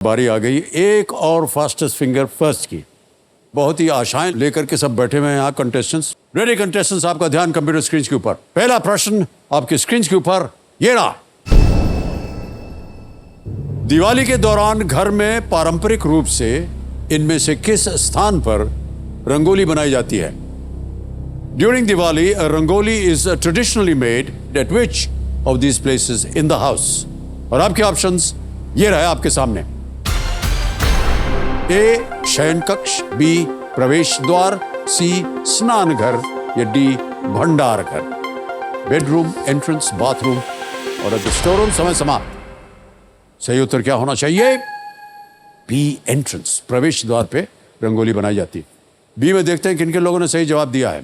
बारी आ गई एक और फास्टेस्ट फिंगर फर्स्ट की। बहुत ही आशाएं लेकर के सब बैठे हुए हैं यहाँ कंटेस्टेंट्स। रेडी कंटेस्टेंट्स, आपका ध्यान कंप्यूटर स्क्रीन के ऊपर। पहला प्रश्न आपके स्क्रीन के ऊपर ये रहा। दिवाली के दौरान घर में पारंपरिक रूप से इनमें से किस स्थान पर रंगोली बनाई जाती है? During Diwali rangoli is traditionally made at which of these places in the house? और आपके ऑप्शंस ये रहे आपके सामने। ए शयन कक्ष, बी प्रवेश द्वार, सी स्नान घर या डी भंडार घर। बेडरूम, एंट्रेंस, बाथरूम और स्टोर रूम। समय समाप्त। सही उत्तर क्या होना चाहिए? बी एंट्रेंस, प्रवेश द्वार पे रंगोली बनाई जाती है। बी में देखते हैं किन किन लोगों ने सही जवाब दिया है।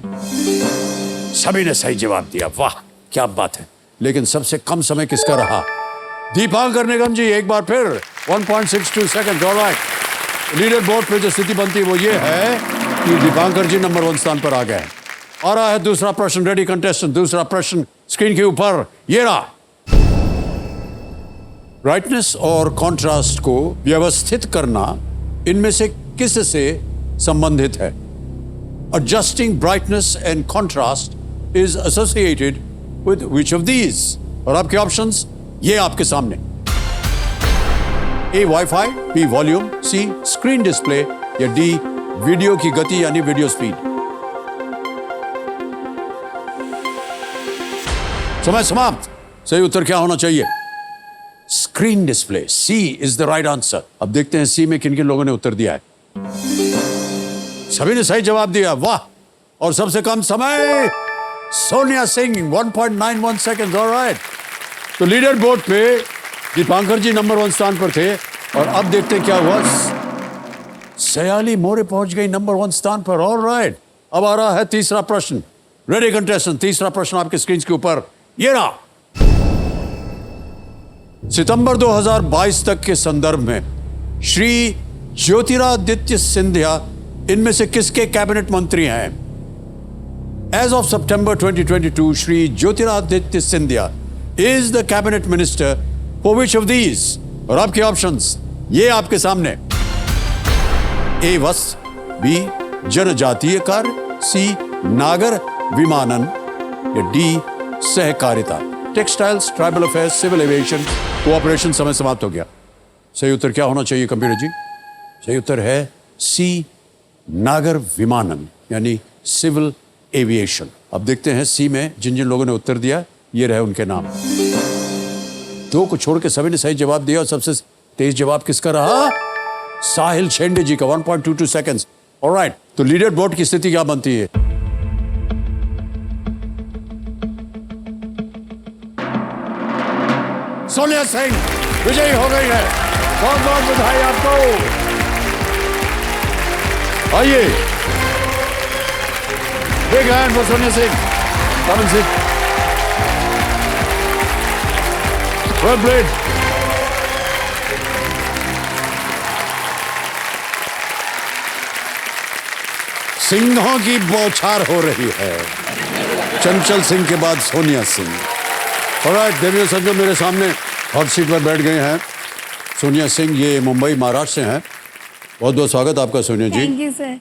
सभी ने सही जवाब दिया, वाह क्या बात है। लेकिन सबसे कम समय किसका रहा? दीपांकर निगम जी, एक बार फिर 1.62 सेकंड। ऑलराइट, लीडर बोर्ड पे जो स्थिति बनती है वो ये है कि दीपांकर जी नंबर 1 स्थान पर आ गए। आ रहा है दूसरा प्रश्न। रेडी कंटेस्टेंट, दूसरा प्रश्न स्क्रीन के ऊपर ये रहा। ब्राइटनेस और कॉन्ट्रास्ट को व्यवस्थित करना इनमें से किस से संबंधित है? Adjusting brightness and contrast is associated with which of these? और आपके ऑप्शंस ये आपके सामने। ए वाईफाई, बी वॉल्यूम, सी स्क्रीन डिस्प्ले या डी वीडियो की गति यानी वीडियो स्पीड। समय समाप्त। सही उत्तर क्या होना चाहिए? Screen display, C is the right answer. अब देखते हैं सी में किन किन लोगों ने उत्तर दिया है। सभी ने सही जवाब दिया, वाह। और सबसे कम समय सोनिया सिंह 1.91 सेकंड। ऑलराइट, तो लीडर बोर्ड पे दीपांकर जी नंबर 1 स्थान पर थे और अब देखते हैं क्या हुआ। सयाली मोरे पहुंच गई नंबर 1 स्थान पर। ऑलराइट, अब आ रहा है तीसरा प्रश्न। रेडी कंटेस्टेंट, तीसरा प्रश्न आपके स्क्रीन के ऊपर ये रहा। सितंबर 2022 तक के संदर्भ में श्री ज्योतिरादित्य सिंधिया इनमें से किसके कैबिनेट मंत्री हैं? As of September 2022 Shri Jyotiraditya Scindia is the cabinet minister for which of these? और आपके ऑप्शंस ये आपके सामने। ए वस्त्र, बी जनजातीय कार्य, सी नागर विमानन या डी सहकारिता। Textiles, tribal affairs, civil aviation, cooperation. समय समाप्त हो गया। सही उत्तर क्या होना चाहिए कंप्यूटर जी? सही उत्तर है सी नागर विमानन यानी सिविल एविएशन। अब देखते हैं सी में जिन जिन लोगों ने उत्तर दिया ये रहे उनके नाम। 2 को छोड़ के सभी ने सही जवाब दिया और सबसे तेज जवाब किसका रहा? साहिल शेंडे जी का 1.22 सेकंड्स। ऑलराइट, तो लीडर बोर्ड की स्थिति क्या बनती है? सोनिया सिंह विजयी हो गई है। बहुत बहुत बधाई आपको। आइए, big hand for Sonia Singh. Come and sit. Well played. सिंहों की बौछार हो रही है। चंचल सिंह के बाद सोनिया सिंह। ऑलराइट, देवियों सज्जनों, मेरे सामने हॉट सीट पर बैठ गए हैं सोनिया सिंह। ये मुंबई महाराष्ट्र से हैं। बहुत बहुत स्वागत आपका Sonia ji. Thank you sir.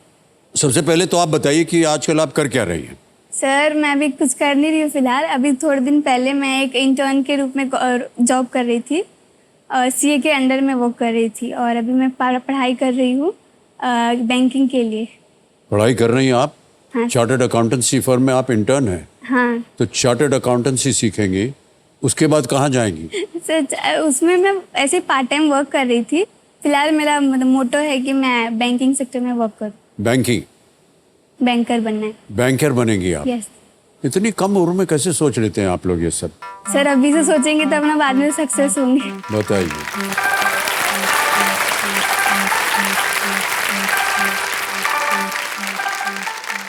सबसे पहले तो आप बताइए कि आजकल आप कर क्या रही हैं? सर मैं अभी कुछ कर नहीं रही हूँ फिलहाल। अभी थोड़े दिन पहले मैं एक इंटर्न के रूप में जॉब कर रही थी। सीए के अंडर में वर्क कर रही थी और अभी मैं पढ़ाई कर रही हूँ बैंकिंग के लिए। पढ़ाई कर रही हैं आप? हाँ। चार्टर्ड अकाउंटेंसी फर्म में आप इंटर्न हैं? हाँ। तो चार्टर्ड अकाउंटेंसी सीखेंगी, उसके बाद कहाँ जाएंगी? सर उसमें मैं ऐसे पार्ट टाइम वर्क कर रही थी। फिलहाल मेरा मतलब मोटो है कि मैं बैंकिंग सेक्टर में वर्क करूँ। बैंकिंग? बैंकर बनना है। बैंकर बनेंगी आप? यस। इतनी कम उम्र में कैसे सोच लेते हैं आप लोग ये सब? सर अभी से सोचेंगे तब ना बाद में सक्सेस होंगे। बताइए।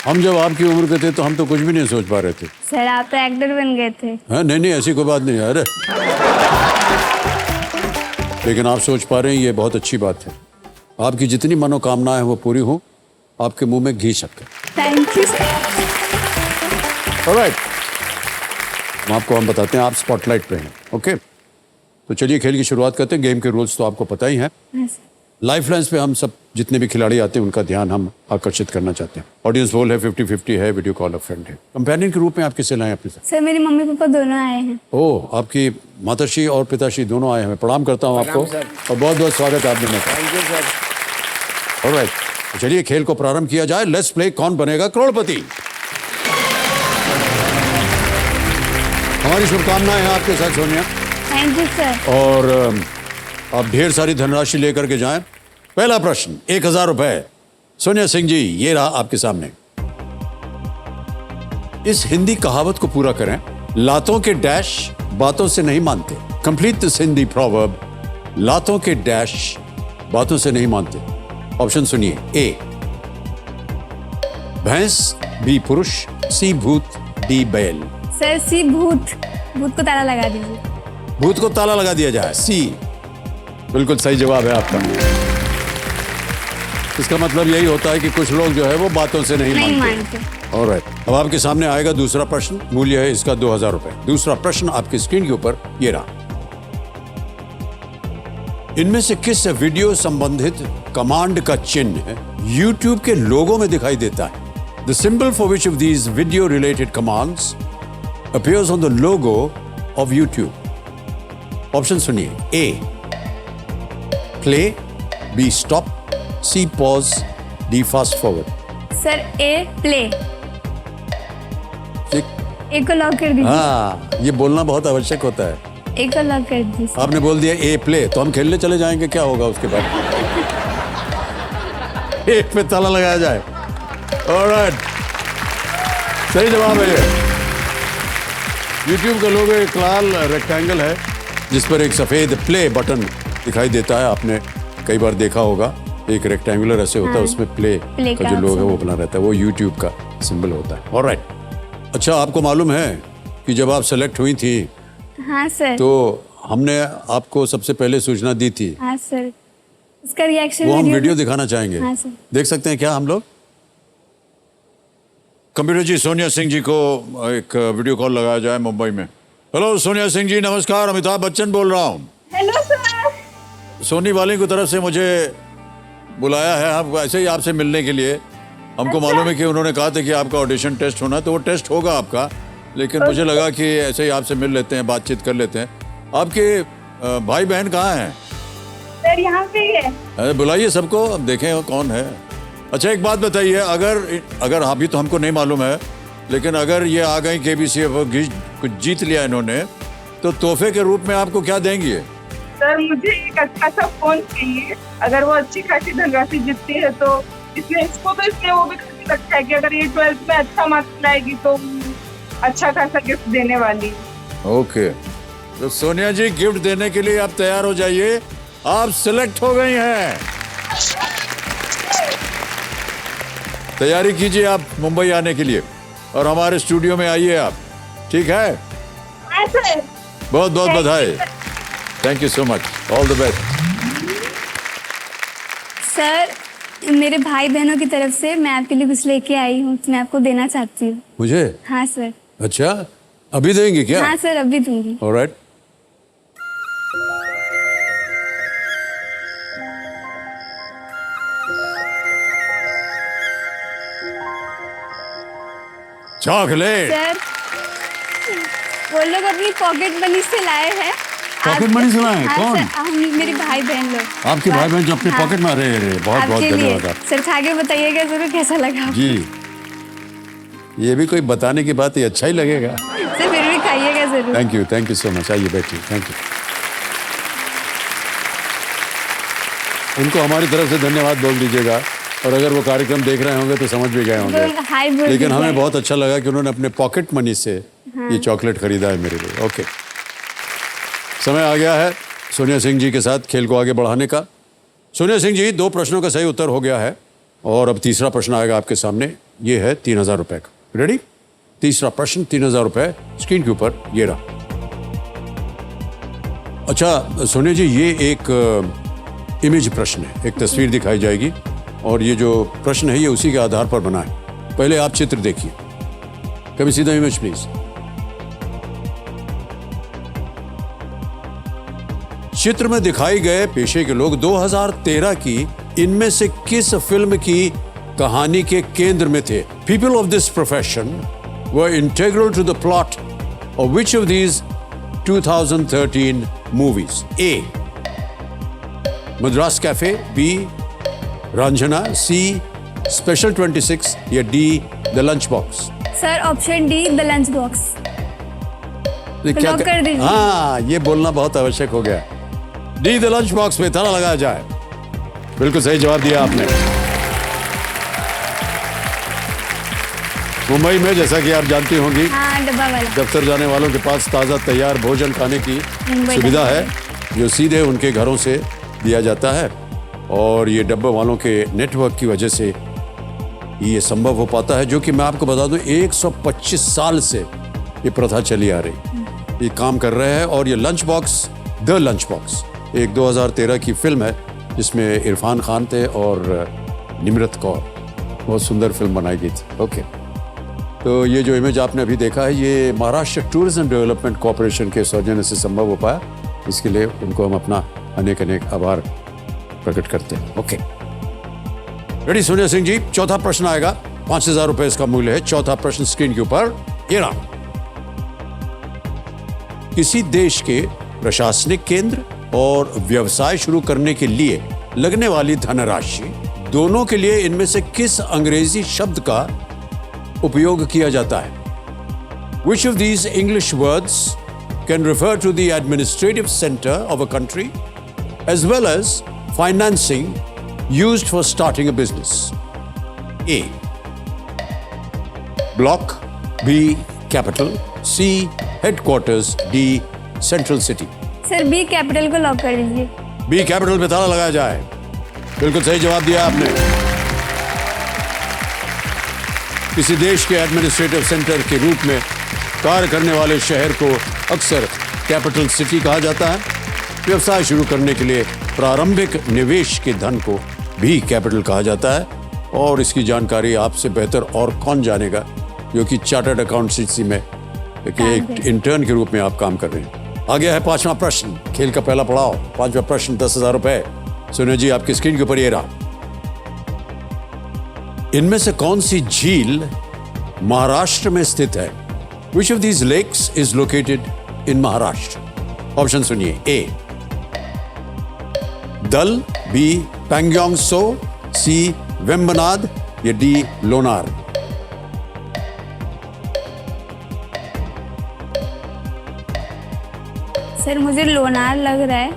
हम जब आपकी उम्र के थे तो हम तो कुछ भी नहीं सोच पा रहे थे। सर आप तो एक्टर बन गए थे। हाँ, नहीं ऐसी कोई बात नहीं है। अरे लेकिन आप सोच पा रहे हैं, ये बहुत अच्छी बात है। आपकी जितनी मनोकामनाएं वो पूरी हो। आपके मुंह में घी शक्कर। Thank you sir. ऑलराइट, आपको हम बताते हैं, आप स्पॉटलाइट पे हैं। ओके, तो चलिए खेल की शुरुआत करते हैं। गेम के रूल्स तो आपको पता ही हैं। हाँ सर। लाइफ लाइन्स पे हम सब जितने भी खिलाड़ी आते हैं उनका ध्यान हम आकर्षित करना चाहते हैं। ऑडियंस पोल है, 50-50 है, वीडियो कॉल अ फ्रेंड है। कंपेनियन के रूप में आप किसे लाएं अपने साथ? सर मेरी मम्मी पापा दोनों आए हैं। ओह, आपकी माताश्री और पिताश्री दोनों आए हैं। प्रणाम करता हूँ आपको और बहुत बहुत स्वागत है आपने। Thank you sir. ऑलराइट, तो चलिए खेल को प्रारंभ किया जाए। लेट्स प्ले कौन बनेगा करोड़पति। हमारी शुभकामनाएं हैं आपके साथ सोनिया, थैंक यू सर। और आप ढेर सारी धनराशि लेकर के जाएं। पहला प्रश्न 1000 रुपए। सोनिया सिंह जी, ये रहा आपके सामने। इस हिंदी कहावत को पूरा करें। लातों के डैश बातों से नहीं मानते। Complete this Hindi proverb. लातों के डैश बातों से नहीं मानते। ऑप्शन सुनिए। ए भैंस, बी पुरुष, सी भूत, डी बैल। सर सी भूत। भूत को ताला लगा दीजिए। भूत को ताला लगा दिया जाए। सी बिल्कुल सही जवाब है आपका। इसका मतलब यही होता है कि कुछ लोग जो है वो बातों से नहीं मानते। ऑलराइट, अब आपके सामने आएगा दूसरा प्रश्न। मूल्य है इसका 2000 रुपए। दूसरा प्रश्न आपकी स्क्रीन के ऊपर ये रहा। इनमें से किस वीडियो संबंधित कमांड का चिन्ह YouTube के लोगो में दिखाई देता है? The symbol for which of these video related commands appears on the logo of YouTube? Option सुनिए। A play, B stop, C pause, D fast forward। Sir A play. A को lock कर दीजिए। हाँ, ये बोलना बहुत आवश्यक होता है। ए को लॉक कर दीजिए। आपने बोल दिया ए प्ले, तो हम खेलने चले जाएंगे। क्या होगा उसके बाद? एक पे ताला लगाया जाए। ऑलराइट, सही जवाब है ये। YouTube का लोगो एक लाल रेक्टेंगल है जिस पर एक सफेद प्ले बटन दिखाई देता है। आपने कई बार देखा होगा, एक रेक्टेंगुलर ऐसे होता है, उसमें प्ले का जो लोगो है वो बना रहता है, वो YouTube का सिंबल होता है। ऑलराइट, अच्छा आपको मालूम है कि जब आप सेलेक्ट हुई थी हाँ सर। तो हमने आपको सबसे पहले सूचना दी थी। हाँ सर, उसका रिएक्शन वो हम वीडियो दिखाना चाहेंगे। हाँ सर। देख सकते हैं क्या हम लोग? कंप्यूटर जी, सोनिया सिंह जी को एक वीडियो कॉल लगाया जाए मुंबई में। हेलो सोनिया सिंह जी, नमस्कार। अमिताभ बच्चन बोल रहा हूँ। Hello sir. सोनी वाली की तरफ से मुझे बुलाया है हम ऐसे ही आपसे मिलने के लिए। हमको मालूम है कि उन्होंने कहा था कि आपका ऑडिशन टेस्ट होना, तो वो टेस्ट होगा आपका, लेकिन मुझे लगा कि ऐसे ही आपसे मिल लेते हैं, बातचीत कर लेते हैं। आपके भाई बहन कहाँ हैं? सर यहाँ पे ही है। अरे बुलाइए सबको, अब देखें कौन है। अच्छा एक बात बताइए, अगर अभी तो हमको नहीं मालूम है, लेकिन अगर ये आ गई KBC कुछ जीत लिया इन्होंने, तो तोहफे के रूप में आपको क्या देंगी? सर मुझे एक अच्छा सा फोन चाहिए। अगर वो अच्छी खासी धनराशि जीतती है तो इसलिए वो भी खासी लगता है कि अगर ये 12th में अच्छा मार्क्स लाएगी तो अच्छा खासा गिफ्ट देने वाली। ओके, तो सोनिया जी गिफ्ट देने के लिए आप तैयार हो जाइए। आप सिलेक्ट हो गई हैं। तैयारी कीजिए आप मुंबई आने के लिए और हमारे स्टूडियो में आइए आप, ठीक है? हाँ सर। बहुत बहुत बधाई। Thank you so much, all the best. Sir मेरे भाई बहनों की तरफ से मैं आपके लिए कुछ लेके आई हूँ, तो मैं आपको देना चाहती हूँ। मुझे? हाँ सर। अच्छा, अभी देंगे क्या? हाँ सर, अभी दूंगी। ऑलराइट। चॉकलेट। सर वो लोग अपनी पॉकेट मनी से लाए हैं। पॉकेट मनी से लाए? हाँ कौन? सर, हम मेरे भाई बहन लोग। आपके भाई बहन जो अपने हाँ। पॉकेट में? अरे बहुत बहुत आपके लिए। धन्यवाद आप सर खा के बताइएगा जरूर कैसा लगा। जी। ये भी कोई बताने की बात है, अच्छा ही लगेगा। सर फिर भी खाइएगा जरूर। Thank you so much. आइए बैठिए। Thank you. उनको हमारी तरफ से धन्यवाद बोल दीजिएगा, और अगर वो कार्यक्रम देख रहे होंगे तो समझ भी गए होंगे। हाय बोल लेकिन हमें दीजिए। बहुत अच्छा लगा कि उन्होंने अपने पॉकेट मनी से ये चॉकलेट खरीदा है मेरे लिए। ओके, समय आ गया है सोनिया सिंह जी के साथ खेल को आगे बढ़ाने का। सोनिया सिंह जी, 2 प्रश्नों का सही उत्तर हो गया है और अब तीसरा प्रश्न आएगा आपके सामने। ये है 3000 रुपए का। रेडी? तीसरा प्रश्न 3000 रुपए स्क्रीन के ऊपर ये रहा। अच्छा सोनिया जी, ये एक इमेज प्रश्न है, एक तस्वीर दिखाई जाएगी और ये जो प्रश्न है ये उसी के आधार पर बना है। पहले आप चित्र देखिए। कभी सीधा इमेज प्लीज। चित्र में दिखाए गए पेशे के लोग 2013 की इनमें से किस फिल्म की कहानी के केंद्र में थे? People of this profession were integral to the plot of which of these 2013 movies? A Madras cafe, B Ranjana, C special 26 या D the lunch box? Sir option D the lunch box. Lock कर दीजिए। हाँ, ये बोलना बहुत आवश्यक हो गया। डी द लंच बॉक्स में ताला लगाया जाए। बिल्कुल सही जवाब दिया आपने। मुंबई में जैसा कि आप जानती होंगी, हाँ, डब्बा वाला। दफ्तर जाने वालों के पास ताज़ा तैयार भोजन खाने की मुंबई सुविधा डब्बा है जो सीधे उनके घरों से दिया जाता है, और ये डब्बे वालों के नेटवर्क की वजह से ये संभव हो पाता है, जो कि मैं आपको बता दूं 125 साल से ये प्रथा चली आ रही, ये काम कर रहे हैं। और ये lunch box, the lunch box, एक 2013 की फिल्म है जिसमें इरफान खान थे और निमृत कौर। बहुत सुंदर फिल्म बनाई गई थी। ओके, तो ये जो इमेज आपने अभी देखा है, ये महाराष्ट्र टूरिज्म डेवलपमेंट कॉरपोरेशन के सौजन्य से संभव हो पाया। इसके लिए उनको हम अपना अनेक अनेक आभार प्रकट करते हैं। Okay, ready Sonia Singh ji? चौथा प्रश्न आएगा, 5,000 रुपए इसका मूल्य है। चौथा प्रश्न स्क्रीन के ऊपर ये रहा। किसी देश के प्रशासनिक केंद्र और व्यवसाय शुरू करने के लिए लगने वाली धनराशि दोनों के लिए इनमें से किस अंग्रेजी शब्द का उपयोग किया जाता है? Which of these English words can refer to the administrative center of a country as well as financing used for starting a business? A. Block, B. Capital, C. Headquarters, D. Central City. Sir B capital को lock कर दीजिए। B capital पे ताला लगाया जाए। बिल्कुल सही जवाब दिया आपने। किसी देश के एडमिनिस्ट्रेटिव सेंटर के रूप में कार्य करने वाले शहर को अक्सर कैपिटल सिटी कहा जाता है। व्यवसाय शुरू करने के लिए प्रारंभिक निवेश के धन को भी कैपिटल कहा जाता है, और इसकी जानकारी आपसे बेहतर और कौन जानेगा, जो कि चार्टर्ड अकाउंटेंसी में एक इंटर्न के रूप में आप काम कर रहे हैं। आ गया है पांचवा प्रश्न, खेल का पहला पड़ाव। पांचवा प्रश्न 10,000 रुपए। सोनिया जी, आपकी स्क्रीन के ऊपर ये रहा। इनमें से कौन सी झील महाराष्ट्र में स्थित है? Which of these lakes is located in Maharashtra? Option सुनिए। ए दल, बी पैंग्योंग सो, सी वेम्बनाड या डी लोनार? सर मुझे लोनार लग रहा है।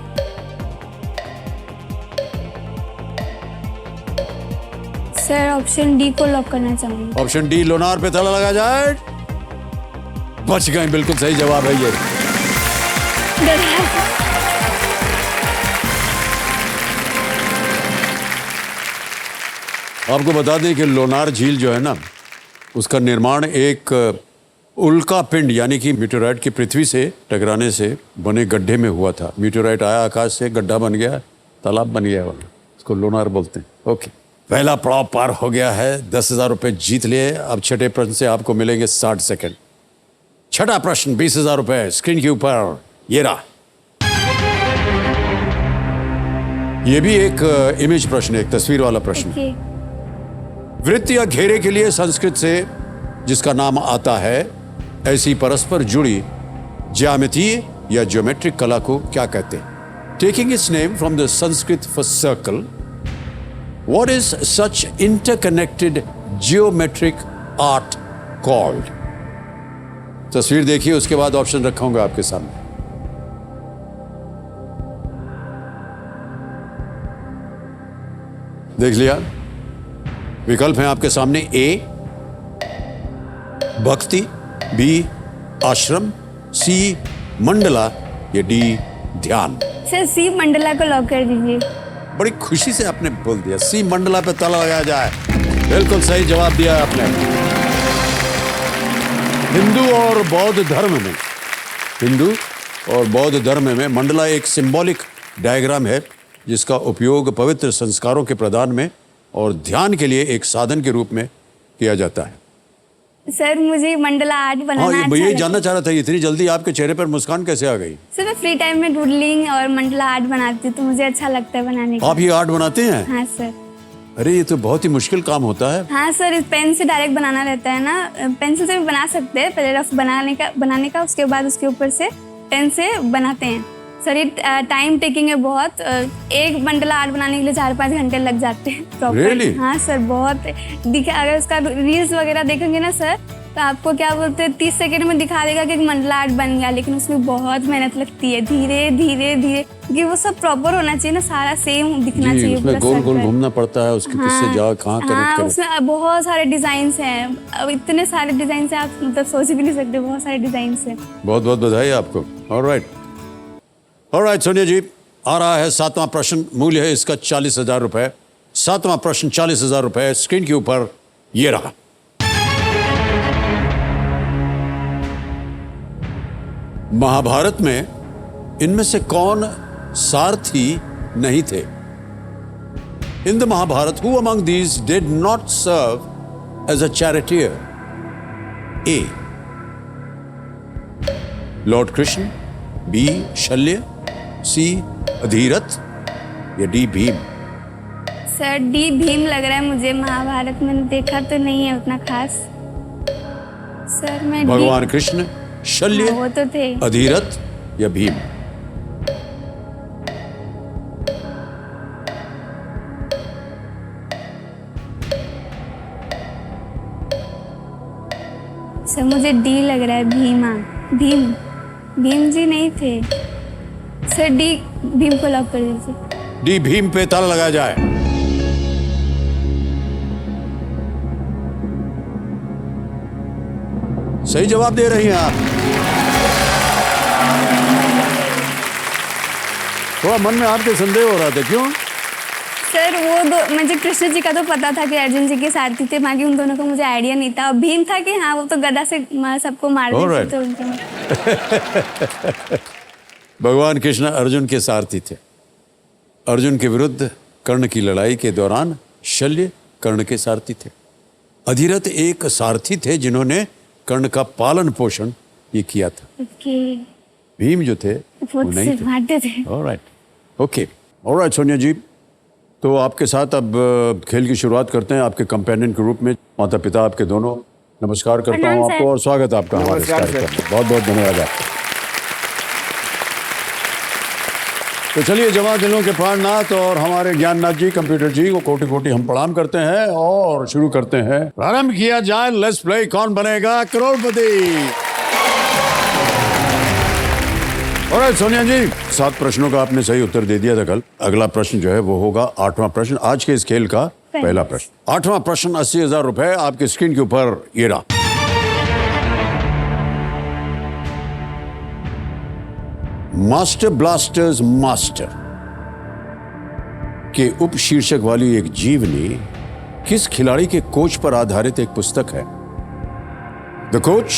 सर ऑप्शन डी को लॉक करना चाहूंगी। ऑप्शन डी लोनार पे ताला लगा जाए। बच गए, बिल्कुल सही जवाब है ये। आपको बता दें कि लोनार झील जो है ना, उसका निर्माण एक उल्का पिंड यानी कि मीटेराइट की पृथ्वी से टकराने से बने गड्ढे में हुआ था। मीटेराइट आया आकाश से, गड्ढा बन गया, तालाब बन गया, वाला उसको लोनार बोलते हैं। ओके, पहला पड़ाव पार हो गया है। 10,000 रुपए जीत लिए। अब छठे प्रश्न से आपको मिलेंगे 60 सेकंड। छठा प्रश्न 20,000 रुपए स्क्रीन के ऊपर ये रहा। ये भी एक इमेज प्रश्न, एक तस्वीर वाला प्रश्न। ओके। वृत्त या घेरे के लिए संस्कृत से जिसका नाम आता है, ऐसी परस्पर जुड़ी ज्यामितीय या ज्योमेट्रिक कला को क्या कहते हैं? Taking it's name from the Sanskrit for circle, what is such interconnected geometric art called? तस्वीर देखिए, उसके बाद ऑप्शन रखा होगा आपके सामने। देख लिया? विकल्प हैं आपके सामने। ए भक्ति, बी आश्रम, सी मंडला या डी ध्यान? सर सी मंडला को लॉक कर दीजिए। बड़ी खुशी से आपने बोल दिया। सी मंडला पे ताला लगाया जाए। बिल्कुल सही जवाब दिया आपने। हिंदू और बौद्ध धर्म में मंडला एक सिंबॉलिक डायग्राम है जिसका उपयोग पवित्र संस्कारों के प्रदान में और ध्यान के लिए एक साधन के रूप में किया जाता है। सर मुझे मंडला आर्ट हाँ, बनाना ये अच्छा यही लगता जानना है। चाह रहा था, इतनी जल्दी आपके चेहरे पर मुस्कान कैसे आ गई? सर मैं फ्री टाइम में डूडलिंग और मंडला आर्ट बनाती हूँ, तो मुझे अच्छा लगता है बनाने का। आप ये आर्ट बनाते हैं? हाँ सर। अरे ये तो बहुत ही मुश्किल काम होता है। हाँ सर, इस पेन से डायरेक्ट बनाना रहता है ना, पेंसिल से भी बना सकते हैं, पहले रफ बनाने का उसके बाद उसके ऊपर से पेन से बनाते हैं। सर ये टाइम टेकिंग है बहुत, एक मंडला आर्ट बनाने के लिए 4-5 घंटे लग जाते हैं प्रॉपर। Really? हाँ सर, बहुत अगर उसका रील्स वगैरह देखेंगे ना सर, तो आपको क्या बोलते हैं 30 सेकंड में दिखा देगा कि एक मंडला आर्ट बन गया, लेकिन उसमें बहुत मेहनत लगती है, धीरे धीरे धीरे, क्योंकि वो सब प्रॉपर होना चाहिए ना, सारा सेम दिखना जी, चाहिए उसमें पूरा गोल गोल circle। घूमना पड़ता है, उसके किससे जा कहाँ कनेक्ट हाँ, करें। उसमें बहुत सारे डिजाइन हैं, अब इतने सारे डिजाइन से आप मतलब सोच भी नहीं सकते, बहुत सारे डिजाइन हैं। बहुत बहुत बधाई आपको। ऑलराइट सोनिया जी, आ रहा है 7वां प्रश्न, मूल्य है इसका 40,000 रुपए। 7वां प्रश्न 40,000 रुपए, स्क्रीन के ऊपर ये रहा। महाभारत में इनमें से कौन सारथी नहीं थे? In the Mahabharata who among these did not serve as a charioteer? A lord Krishna, B Shalya, C Adhiratha या D Bhima? Sir D Bhima लग रहा है मुझे, महाभारत में देखा तो नहीं है उतना खास। सर मैं भगवान कृष्ण, शल्य, हाँ, वो तो थे। अधीरथ या भीम? सर मुझे डी लग रहा है, भीमा, भीम, भीम जी नहीं थे। सर डी भीम को लॉक कर दीजिए। डी भीम पे ताला लगाया जाए। सही जवाब दे रही हैं आप। थोड़ा मन में आपके संदेह हो रहा था, क्यों? सर वो दो मुझे कृष्ण जी का तो पता था कि अर्जुन जी के सारथी थे, बाकी उन दोनों का मुझे आइडिया नहीं था। और भीम था कि हाँ वो तो गदा से सबको मार देते Alright. थे उनके। भगवान कृष्ण अर्जुन के सारथी थे। अर्जुन के विरुद्ध कर्ण की लड़ाई के दौरान शल्य कर्ण के सारथी थे। अधीरथ एक सारथी थे जिन्होंने कर्ण का पालन पोषण ये किया था। ओके, भीम जो थे वो वो नहीं सिर्फ थे। मारते थे। ऑलराइट, ओके, ऑलराइट सोनिया जी, तो आपके साथ अब खेल की शुरुआत करते हैं आपके कंपेनियन के रूप में। माता पिता आपके दोनों, नमस्कार करता हूँ प्रणाम, आपको सर। और स्वागत आपका हमारे इस नमस्कार, कार्यक्रम में। बहुत बहुत धन्यवाद आपका। तो चलिए जवां दिलों के प्राणनाथ और हमारे ज्ञाननाथ जी, कंप्यूटर जी को कोटि कोटि हम प्रणाम करते हैं और शुरू करते हैं। प्रारंभ किया जाए, लेट्स प्ले कौन बनेगा करोड़पति। और सोनिया जी, 7 प्रश्नों का आपने सही उत्तर दे दिया था कल। अगला प्रश्न जो है वो होगा 8वां प्रश्न, आज के इस खेल का पहला प्रश्न। 8वां प्रश्न 80,000 रुपए आपके स्क्रीन के ऊपर ये रहा। मास्टर ब्लास्टर्स मास्टर के उप शीर्षक वाली एक जीवनी किस खिलाड़ी के कोच पर आधारित एक पुस्तक है? The coach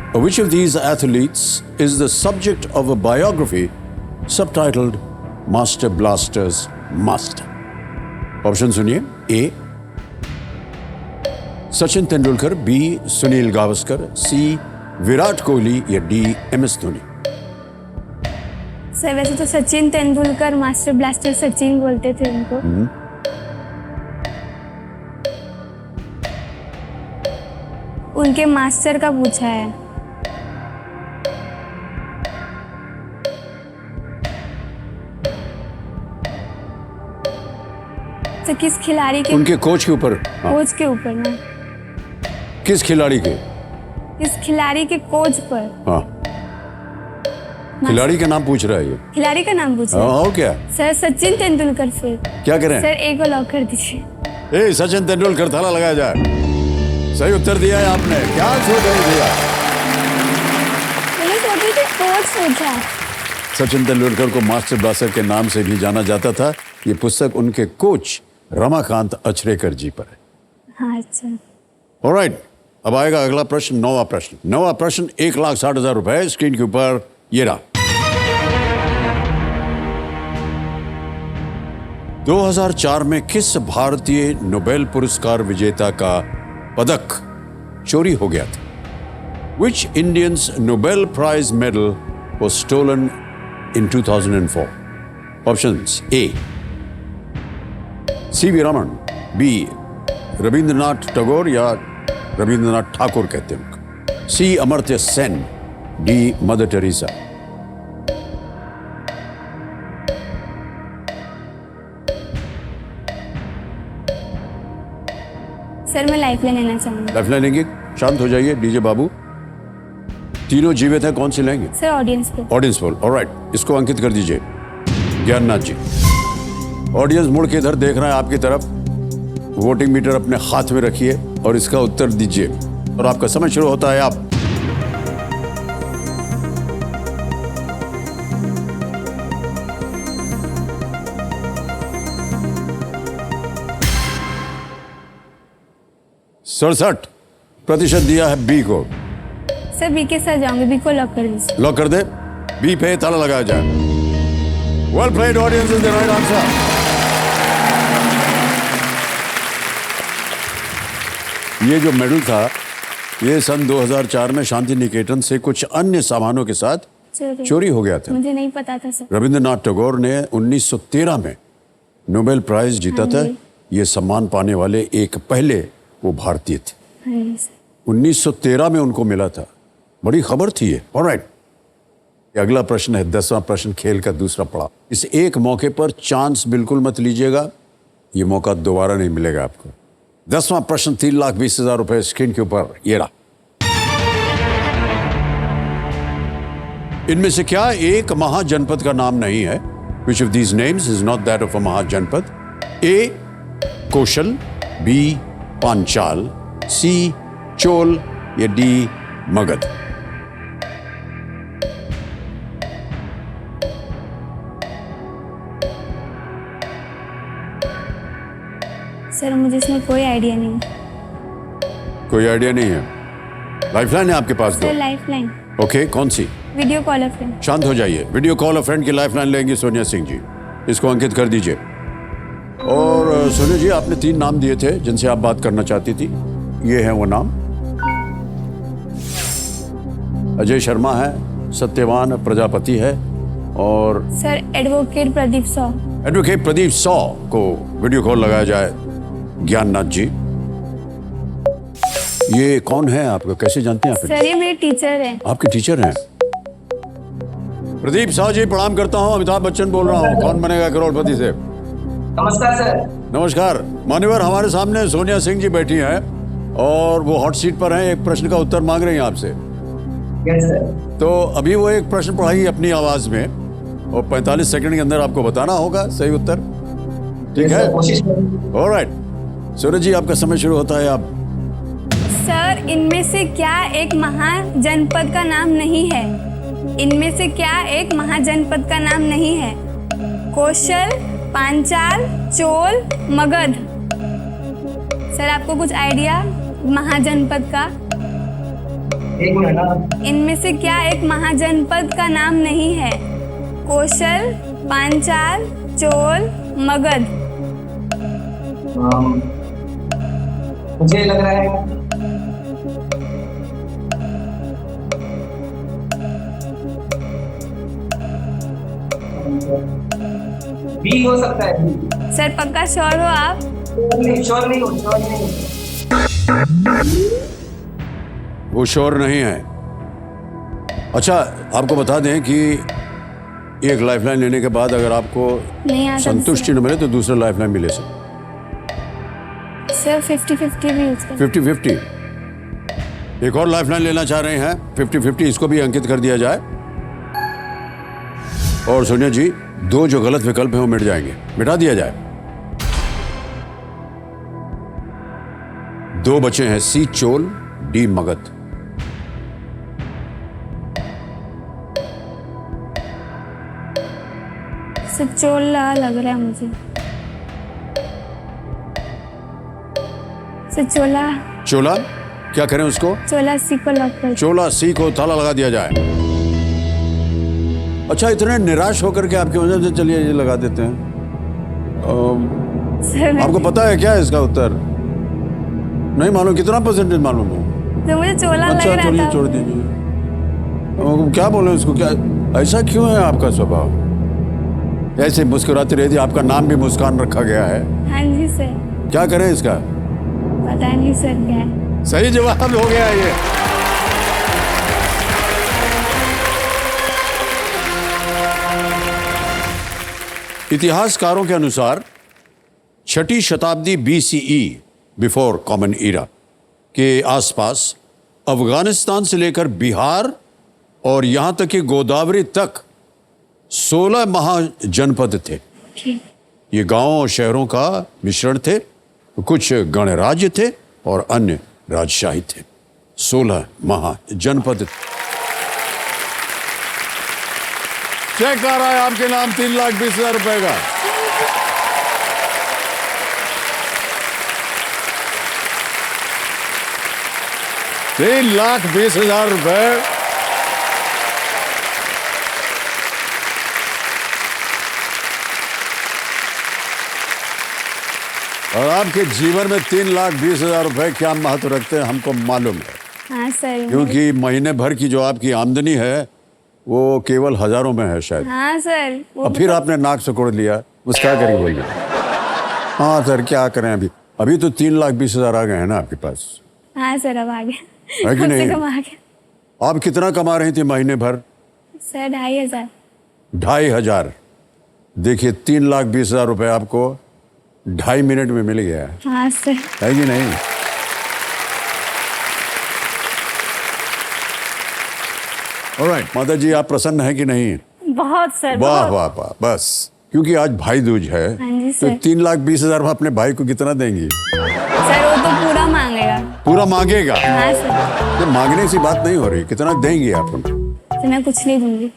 of which of these athletes is the subject of a biography subtitled Master Blaster's Master? Option सुनिए। ए सचिन तेंदुलकर, बी सुनील गावस्कर, सी विराट कोहली या डी एम.एस. धोनी? सर वैसे तो सचिन तेंदुलकर, मास्टर ब्लास्टर सचिन बोलते थे उनको। उनके मास्टर का पूछा है। तो किस खिलाड़ी के उनके कोच के ऊपर। हाँ, कोच के ऊपर ना, किस खिलाड़ी के? किस खिलाड़ी के कोच पर? हाँ, खिलाड़ी का नाम पूछ रहा है ये। खिलाड़ी का नाम पूछा हाँ, है। और क्या सर सचिन तेंदुलकर। फिर क्या करें? सर ए को लॉक कर दीजिए। ए सचिन तेंदुलकर, ताला लगाया जाए। सही उत्तर दिया है आपने। क्या सोच रही थी आप? मैंने सोची थी कोच पूछा। सचिन तेंदुलकर को मास्टर ब्लास्टर के नाम से भी जाना जाता था। ये पुस्तक उनके कोच रमाकांत अचरेकर जी पर है। हाँ अच्छा। ऑलराइट, अब आएगा अगला प्रश्न, 9वां प्रश्न। 9वां प्रश्न 1,60,000 रुपए, स्क्रीन के ऊपर ये रहा। 2004 में किस भारतीय नोबेल पुरस्कार विजेता का पदक चोरी हो गया था? Which Indian's Nobel Prize medal was stolen in 2004? Options: A. C.V. Raman, B. Rabindranath Tagore या रविंद्रनाथ ठाकुर कहते हैं उनको, C. Amartya Sen, D. Mother Teresa. Sir मैं लाइफलाइन लेना चाहूँगी। लाइफलाइन लेंगे? शांत हो जाइए डीजे बाबू। तीनों जीवित हैं, कौन सी लेंगे? सर ऑडियंस पे। ऑडियंस पोल, ऑलराइट, इसको अंकित कर दीजिए ज्ञाननाथ जी। ऑडियंस मुड़ के इधर देख रहा है आपकी तरफ। वोटिंग मीटर अपने हाथ में रखिए और इसका उत्तर दीजिए और आपका समय शुरू होता है। आप सड़सठ प्रतिशत दिया है बी को। सर बी के साथ जाऊंगी, बी को लॉक कर दीजिए। लॉक कर दे, बी पे ताला लगाया जाए। Well played, audience is the right answer. ये जो मेडल था ये सन 2004 में शांति निकेतन से कुछ अन्य सामानों के साथ चोरी हो गया था। मुझे नहीं पता था सर। रविंद्रनाथ टैगोर ने 1913 में नोबेल प्राइज जीता था। ये सम्मान पाने वाले एक पहले वो भारतीय थे। हाँ जी सर। 1913 में उनको मिला था, बड़ी खबर थी ये। ऑलराइट, अगला प्रश्न है 10वां प्रश्न खेल का दूसरा पड़ाव। इस एक मौके पर चांस बिल्कुल मत लीजिएगा, ये मौका दोबारा नहीं मिलेगा आपको। 10वां प्रश्न 3,20,000 रुपए स्क्रीन के ऊपर ये रहा। इनमें से क्या एक महाजनपद का नाम नहीं है? Which of these names is not that of a महाजनपद? A. Kaushal, B. Panchal, C. Chola या D. मगध। सर मुझे इसमें कोई आइडिया नहीं। कोई आइडिया नहीं है? लाइफलाइन है आपके पास दो? Sir lifeline. ओके, कौन सी? Video call a friend. शांत हो जाइए। वीडियो कॉल अ फ्रेंड की लाइफलाइन लेंगी सोनिया सिंह जी, इसको अंकित कर दीजिए। और सोनिया जी, आपने 3 नाम दिए थे जिनसे आप बात करना चाहती थी, ये हैं वो नाम। अजय शर्मा है, सत्यवान प्रजापति है और सर एडवोकेट प्रदीप सौ। एडवोकेट प्रदीप सौ को वीडियो कॉल लगाया जाए। ज्ञाननाथ जी, ये कौन है आपको, कैसे जानते हैं आप? सर ये मेरे टीचर हैं। आपके टीचर हैं? प्रदीप साहु जी प्रणाम करता हूँ, अमिताभ बच्चन बोल रहा हूँ, कौन बनेगा करोड़पति से। नमस्कार सर। नमस्कार मान्यवर, हमारे सामने सोनिया सिंह जी बैठी हैं और वो हॉट सीट पर हैं, एक प्रश्न का उत्तर मांग रही हैं आपसे। Yes sir. तो अभी वो एक प्रश्न पढ़ाई अपनी आवाज में और 45 सेकंड के अंदर आपको बताना होगा सही उत्तर, ठीक है? कोशिश करेंगे। ऑलराइट, सूरज जी आपका समय शुरू होता है। आप सर इनमें से क्या एक महाजनपद का नाम नहीं है? इनमें से क्या एक महाजनपद का नाम नहीं है? कौशल, पांचाल, चोल, मगध। सर आपको कुछ आइडिया महाजनपद का? एक मिनट। इनमें से क्या एक महाजनपद का नाम नहीं है? कौशल, पांचाल, चोल, मगध। मुझे लग रहा है बी हो सकता है। सर पक्का श्योर हो आप? श्योर नहीं हो। वो श्योर नहीं है। अच्छा, आपको बता दें कि एक लाइफलाइन लेने के बाद अगर आपको नहीं आता संतुष्टि न मिले तो दूसरा लाइफलाइन भी ले सकते। सर 50-50 भी यूज कर। 50-50 एक और लाइफलाइन लेना चाह रहे हैं। 50-50 इसको भी अंकित कर दिया जाए। और सोनिया जी, 2 जो गलत विकल्प हैं वो मिट जाएंगे, मिटा दिया जाए। 2 बचे हैं, सी चोल, डी मगध। सर चोला लग रहा है मुझे। सर चोला। चोला, क्या करें उसको? चोला सी को लॉक कर। चोला सी को ताला लगा दिया जाए। अच्छा, इतने निराश होकर के आपकी वजह से, चलिए ये लगा देते हैं। सर आपको पता है क्या इसका उत्तर? नहीं मालूम? कितना परसेंटेज मालूम है? तो मुझे चोला लग अच्छा रहा चलिए था। छोड़ दीजिए। क्या बोले उसको, क्या ऐसा क्यों है आपका स्वभाव? ऐसे मुस्कुराती रहती, आपका नाम भी मुस्कान रखा गया है। हाँ जी सर। क्या करें इसका? पता नहीं सर क्या है। सही जवाब हो गया ये। इतिहासकारों के अनुसार 6ठी शताब्दी BCE, बिफोर कॉमन ईरा, के आसपास अफगानिस्तान से लेकर बिहार और यहां तक कि गोदावरी तक 16 महाजनपद थे। ठीक। ये गांवों और शहरों का मिश्रण थे। कुछ गणराज्य थे और अन्य राजशाही थे। 16 महाजनपद। चेक आ रहा है आपके नाम 3,20,000 रुपए का। ₹3,20,000। और आपके जीवन में 3,20,000 रुपए क्या महत्व रखते हैं हमको मालूम है, हाँ सर। क्योंकि महीने भर की जो आपकी आमदनी है वो केवल हजारों में है शायद। हाँ सर। वो और फिर आपने नाक सिकोड़ लिया, मुस्कुरा करके बोलिए। हाँ सर, क्या करें, अभी तो 3,20,000 आ गए हैं ना आपके पास। हाँ सर, अब आ गया। है कि कम से नहीं? कम आ गया। आप कितना कमा रही थी महीने भर? सर 2,500। 2,500। देखिए 3,20,000 रुपए आपको 2.5 मिनट में मिल गया है। हाँ सर। है कि नहीं? ऑलराइट माता जी, आप प्रसन्न हैं कि नहीं? बहुत सर, वाह बहुत। वाह वाह। बस क्योंकि आज भाई दूज है, हाँ जी तो सर। 3,20,000 में अपने भाई को कितना देंगी? सर वो तो पूरा मांगेगा। पूरा मांगेगा? हाँ सर। तो मांगने से बात नहीं हो रही, कितना देंगी आप उनको? तो मैं कुछ नहीं दूंगी।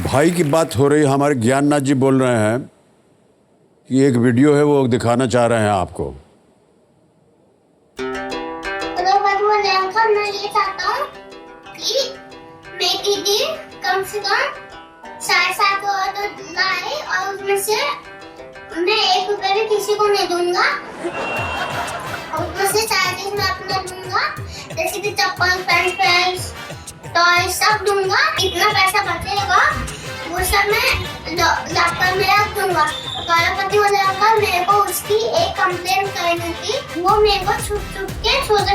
भाई की बात हो रही है। हमारे ज्ञाननाथ जी बोल रहे हैं कि एक वीडियो है वो दिखाना चाह रहे हैं आपको। हेलो भगवान अंकल, मैं ये चाहता हूँ कि मेरी दीदी कम से कम 7.5 करोड़ तो लाए और उसमें से मैं 1 रुपए भी किसी को नहीं दूंगा और उसमें से 4 चीज मैं अपना दूंगा, जैसे कि चप्पल, पेंस, टॉय सब दूंगा। इतना पैसा बचेगा वो सब मैं लॉकर में रख दूंगा। करोड़पति वाले अंकल, मेरे को उसकी एक कंप्लेंट करनी थी। वो मेरे को छुप के छोटे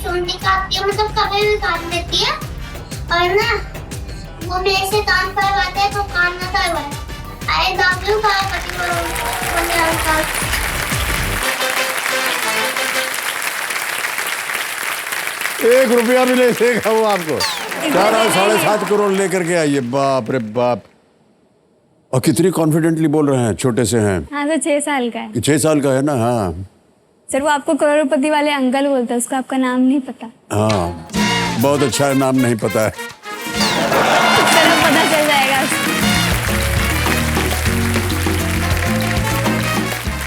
चुंडी काटती है, मतलब कभी भी काट देती है, और ना वो मेरे से काम करवाते हैं तो काम ना करवाए। आई लव यू करोड़पति वाले अंकल। एक रुपया भी नहीं देगा वो आपको। 4.5 करोड़ लेकर के आइए। बाप रे बाप। और कितनी कॉन्फिडेंटली बोल रहे हैं, छोटे से हैं। हाँ सर, 6 साल का है। 6 साल का है ना? हाँ सर वो आपको करोड़पति वाले अंकल बोलते हैं, उसको आपका नाम नहीं पता। हाँ, बहुत अच्छा है, नाम नहीं पता है। सर अब पता चल जाएगा।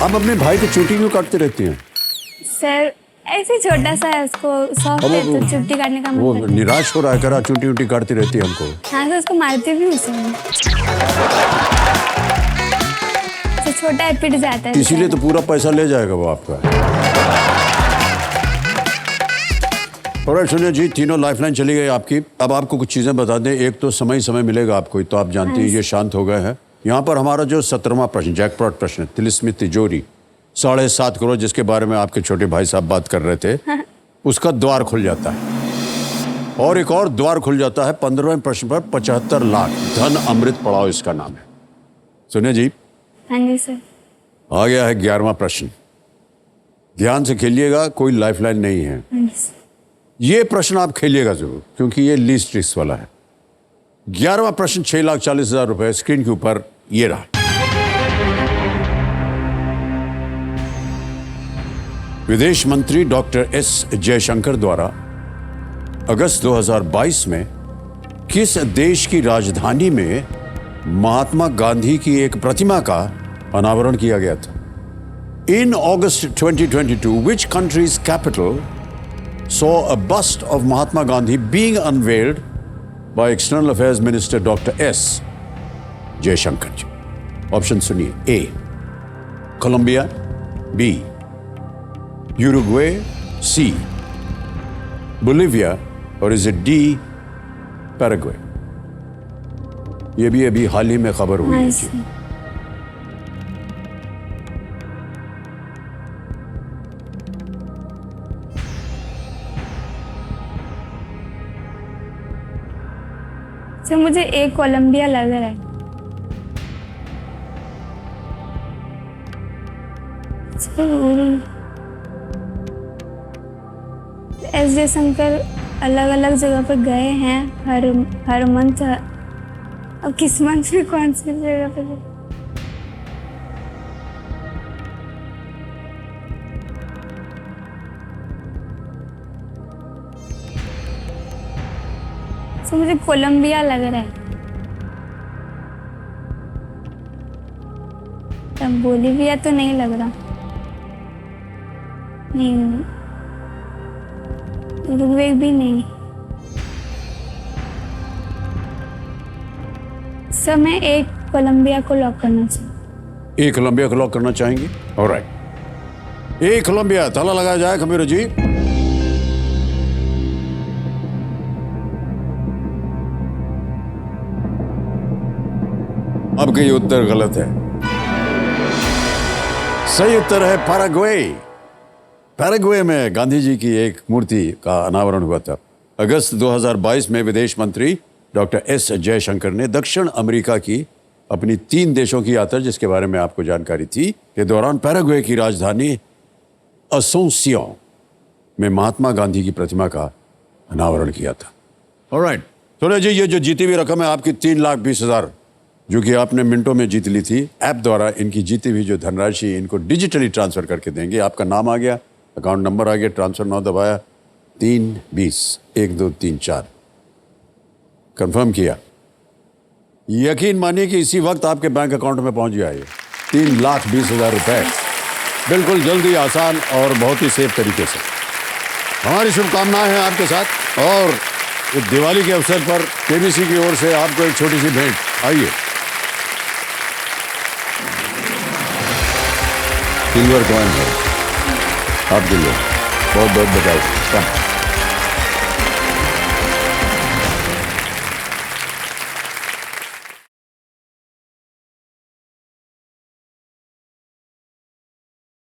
आप अपने भाई की चोटी क्यों काटती रहती हैं? सर ऐसे ही छोटा सा है, उसको शौक है तो चुट्टी काटने का वो मन करता है। निराश हो रहा है, करा चोटी उटी काटती रहती है हमको। हाँ सर, उसको मारती भी उसे। तो छोटा है, पिट जाता है। इसीलिए तो पूरा पैसा ले जाएगा वो आपका। और सुनिए जी, तीनों लाइफलाइन चली गई आपकी। अब आपको कुछ चीजें बता दें। एक तो समय मिलेगा आपको, तो आप जानते हैं ये शांत हो गए हैं। यहाँ पर हमारा जो 17वां प्रश्न, जैकपॉट प्रश्न, तिलिस्मी तिजोरी 7.5 करोड़, जिसके बारे में आपके छोटे भाई साहब बात कर रहे थे, उसका द्वार खुल जाता है। और एक और द्वार खुल जाता है 15वें प्रश्न पर। 75 लाख धन अमृत पड़ाव इसका नाम है। सुनिए जी, हाँ जी सर। आ गया है 11वां प्रश्न। ध्यान से खेलिएगा, कोई लाइफलाइन नहीं है। हाँ जी सर। ये प्रश्न आप खेलिएगा जरूर, क्योंकि ये लीस्ट रिस्क वाला है। 11वां प्रश्न 6,40,000 रुपए स्क्रीन के ऊपर ये रहा। विदेश मंत्री डॉक्टर एस जयशंकर द्वारा अगस्त 2022 में किस देश की राजधानी में महात्मा गांधी की एक प्रतिमा का अनावरण किया गया था? इन अगस्त 2022, which country's capital saw a bust of Mahatma Gandhi being unveiled by External Affairs Minister Dr. S. Jaishankar ji? Option सुनिए। ए Colombia, B. Uruguay, C. Bolivia, और is it D. Paraguay? ये भी अभी हाल ही में खबर हुई है हाँ जी। सर। सर मुझे एक कोलंबिया लग रहा है। सर एस जयशंकर अलग अलग जगह पर गए हैं हर मंथ। अब किस मंथ में कौन सी जगह पर गए? सर मुझे कोलंबिया लग रहा है। तब बोलीविया तो नहीं लग रहा। नहीं, उरुग्वे भी नहीं। सर मैं एक कोलंबिया को लॉक करना चाहूँ। ए कोलंबिया को लॉक करना चाहेंगे? ऑलराइट, ए कोलंबिया, ताला लगाया जाए खमीरो जी। अब ये उत्तर गलत है। सही उत्तर है पैराग्वे। पैराग्वे में गांधी जी की एक मूर्ति का अनावरण हुआ था। अगस्त 2022 में विदेश मंत्री डॉक्टर एस जयशंकर ने दक्षिण अमेरिका की अपनी 3 देशों की यात्रा, जिसके बारे में आपको जानकारी थी, के दौरान पैराग्वे की राजधानी असोंसियों में महात्मा गांधी की प्रतिमा का अनावरण किया था। ऑलराइट, सोनिया जी, ये जो जीती हुई रकम है आपकी 3,20,000, जो कि आपने मिनटों में जीत ली थी। ऐप द्वारा इनकी जीती हुई जो धनराशि इनको डिजिटली ट्रांसफर करके देंगे। आपका नाम आ गया, अकाउंट नंबर आ गया, ट्रांसफर नाउ दबाया, 3201234 कंफर्म किया। यकीन मानिए कि इसी वक्त आपके बैंक अकाउंट में पहुंच गया ये 3,20,000 रुपए, बिल्कुल जल्दी, आसान और बहुत ही सेफ तरीके से। हमारी शुभकामनाएं हैं आपके साथ। और इस दिवाली के अवसर पर केबीसी की ओर से आपको एक छोटी सी भेंट। आइए, सिल्वर कॉइन है आपके लिए। बहुत बहुत बधाई।